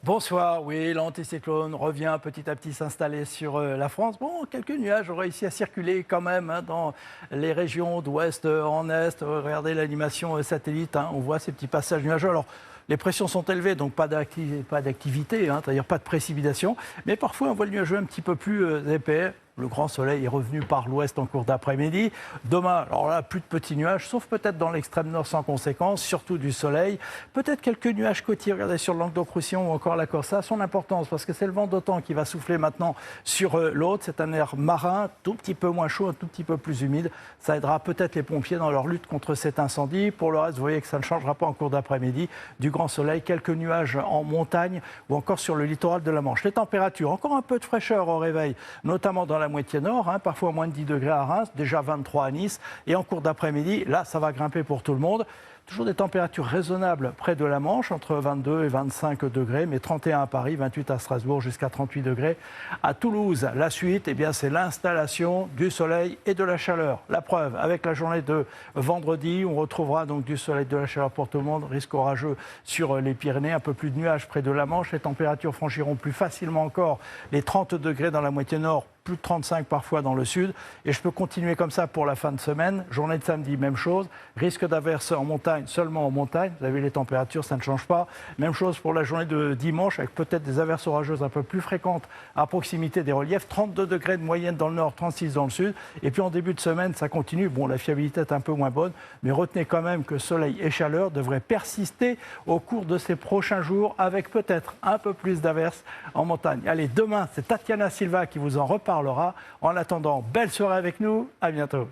Bonsoir, oui, l'anticyclone revient petit à petit s'installer sur la France. Bon, quelques nuages ont réussi à circuler quand même dans les régions d'ouest en est. Regardez l'animation satellite, on voit ces petits passages nuageux. Alors, les pressions sont élevées, donc pas d'activité, c'est-à-dire pas de précipitation. Mais parfois, on voit le nuageux un petit peu plus épais. Le grand soleil est revenu par l'ouest en cours d'après-midi. Demain, alors là, plus de petits nuages, sauf peut-être dans l'extrême nord sans conséquence, surtout du soleil. Peut-être quelques nuages côtiers, regardez sur le Languedoc-Roussillon ou encore la Corse. Ça a son importance parce que c'est le vent d'OTAN qui va souffler maintenant sur l'autre. C'est un air marin, tout petit peu moins chaud, un tout petit peu plus humide. Ça aidera peut-être les pompiers dans leur lutte contre cet incendie. Pour le reste, vous voyez que ça ne changera pas en cours d'après-midi. Du grand soleil, quelques nuages en montagne ou encore sur le littoral de la Manche. Les températures, encore un peu de fraîcheur au réveil, notamment dans la moitié nord, parfois moins de 10 degrés à Reims, déjà 23 à Nice. Et en cours d'après-midi, là, ça va grimper pour tout le monde. Toujours des températures raisonnables près de la Manche, entre 22 et 25 degrés, mais 31 à Paris, 28 à Strasbourg, jusqu'à 38 degrés à Toulouse. La suite, c'est l'installation du soleil et de la chaleur. La preuve, avec la journée de vendredi, on retrouvera donc du soleil et de la chaleur pour tout le monde. Risque orageux sur les Pyrénées, un peu plus de nuages près de la Manche. Les températures franchiront plus facilement encore les 30 degrés dans la moitié nord, plus de 35 parfois dans le sud. Et je peux continuer comme ça pour la fin de semaine. Journée de samedi, même chose. Risque d'averse en montagne, seulement en montagne. Vous avez les températures, ça ne change pas. Même chose pour la journée de dimanche, avec peut-être des averses orageuses un peu plus fréquentes à proximité des reliefs. 32 degrés de moyenne dans le nord, 36 dans le sud. Et puis en début de semaine, ça continue. Bon, la fiabilité est un peu moins bonne, mais retenez quand même que soleil et chaleur devraient persister au cours de ces prochains jours, avec peut-être un peu plus d'averses en montagne. Allez, demain, c'est Tatiana Silva qui vous en reparlera. En attendant, belle soirée avec nous. À bientôt.